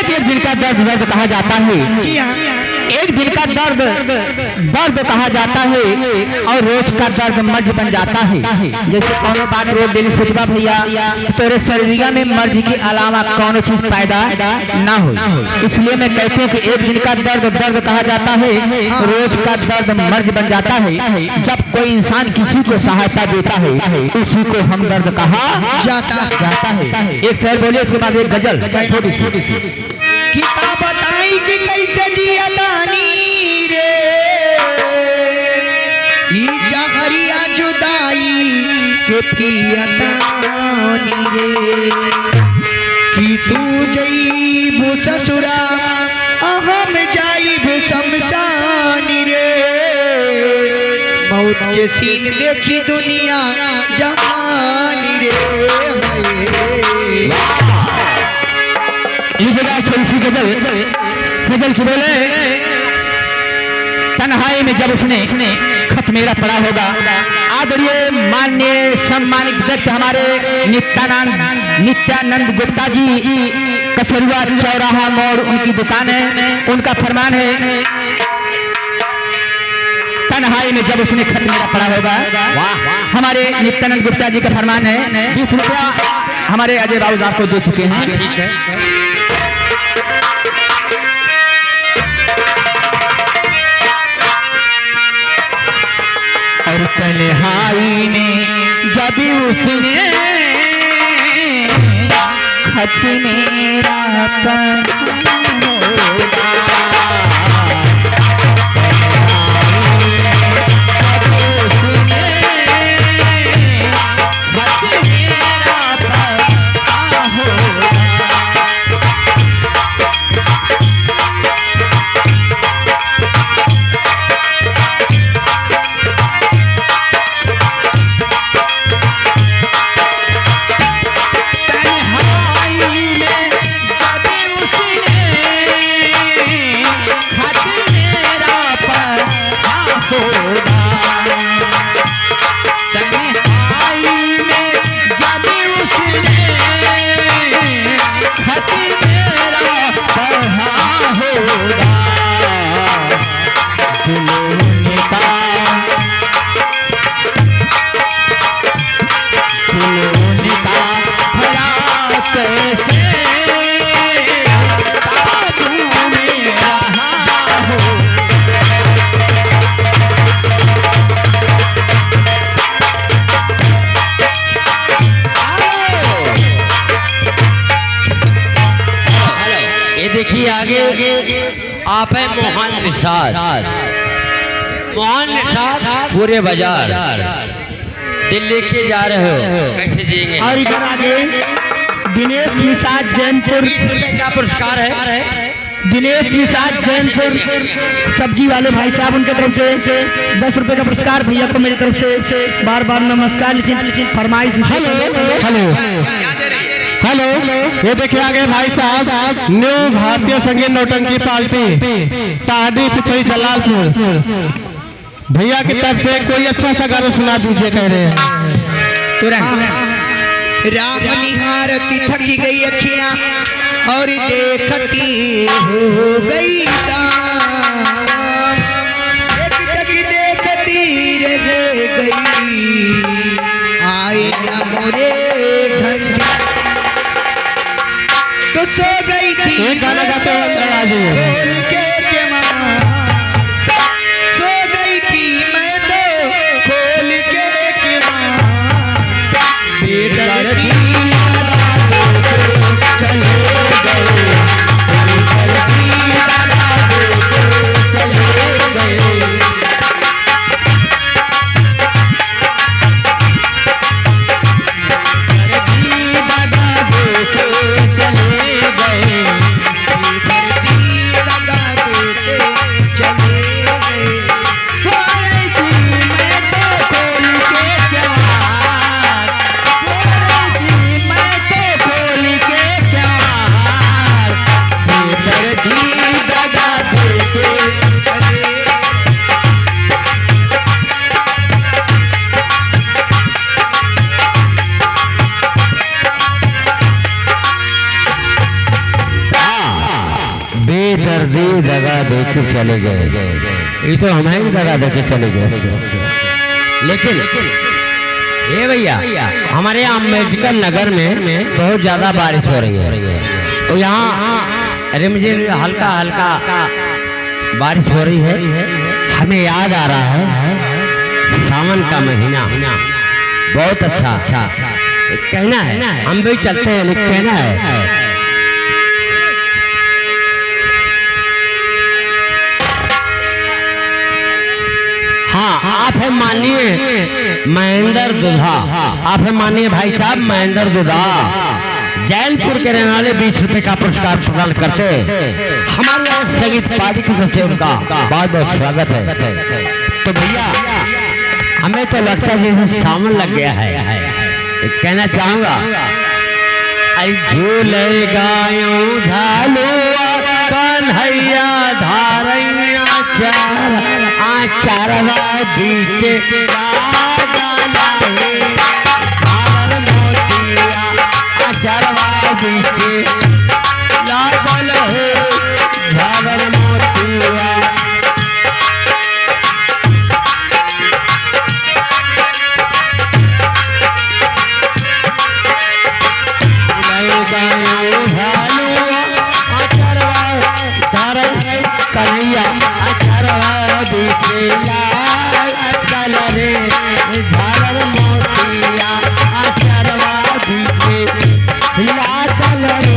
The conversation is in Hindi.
कि एक दिन का दर्द दर्द कहा जाता है। जी हाँ, एक दिन का दर्द दर्द कहा जाता है और रोज का दर्द मर्ज बन जाता है। जैसे कौन बात रोज डेली सोचबा भैया तेरे शरीर में मर्ज के अलावा कौन चीज पैदा ना हो, इसलिए मैं कहती हूँ कि एक दिन का दर्द दर्द कहा जाता है, रोज का दर्द मर्ज बन जाता है। जब कोई इंसान किसी को सहायता देता है उसी को हमदर्द कहा जाता है। एक शेर बोलिए, उसके बाद एक गजल छोटी सी। किताब बताई कि कैसे जिया दानी रे, ई जहरिया जुदाई के पियतानी रे, कि तू जईबू ससुरा हम जाईबू शमशानी रे, मौत के सीन देखी दुनिया जहानी रे। इस जगह थोड़ी सी गजल की बोले, तन्हाई में जब उसने खत मेरा पड़ा होगा। आदरणीय माननीय सम्मानित व्यक्ति हमारे नित्यानंद गुप्ता जी, कचरुआ चौराहा मोड़ उनकी दुकान है, उनका फरमान है, तन्हाई में जब उसने खत मेरा पड़ा होगा। हमारे नित्यानंद गुप्ता जी का फरमान है, 20 रुपया हमारे अजय बाबू साहब को दे चुके हैं। ठीक है। और तन्हाई में जब उसने खत मेरा पढ़ा होगा, देखिए आगे आप है मोहन निषाद। मोहन निषाद पूरे बाजार दिल्ली के जा रहे हो, कैसे जिएंगे? और इधर आगे दिनेश निषाद जैनपुर क्या पुरस्कार है? दिनेश निषाद जैनपुर सब्जी वाले भाई साहब, उनके तरफ से 10 रुपए का पुरस्कार भैया को मेरी तरफ से बार बार नमस्कार। लेकिन फरमाइश। हेलो हेलो, ये देखिए आगे भाई साहब, न्यू भारतीय संगीत नौटंकी पार्टी पहाड़ी पिपरी जलालपुर, भैया की तरफ से कोई अच्छा सा गाना सुना दीजिए कह रहे हैं तुरंत। राम निहारती थकी गई अखियां और देखती हो गई एक टक देखती रह गई, आई ना मोरे घर तो सो गई थी। एक गाना गाते हुए अंदर आ जाइए। सो गई थी मैं तो खोल के मां, बेदर्दी भी दगा दे के चले गए। ये तो हमें ही दगा दे के चले गए। लेकिन ये भैया हमारे यहाँ अम्बेडकर नगर में बहुत ज्यादा बारिश हो रही है। तो यहाँ रिमझिम हल्का हल्का बारिश हो रही है। हमें याद आ रहा है सावन का महीना बहुत अच्छा कहना है। हम भी चलते हैं लेकिन कहना है हाँ, आप है माननीय महेंद्र दुधा। आप है माननीय भाई साहब महेंद्र दुधा, जैनपुर के रहने वाले 20 रुपए का पुरस्कार प्रदान करते हमारे यहाँ संगीत पार्टी की तरफ से उनका बहुत बहुत स्वागत है। तो भैया हमें तो लगता है जैसे सावन लग गया है। कहना चाहूंगा झूले गायों झालुआ कन्हैया धारैया चारवा बीच चारवा बीच लागल है झागल मोतिया। कन्हैया अचरवा बीचे लाल रे झालर मोतिया अचरवा बीचे लाल रे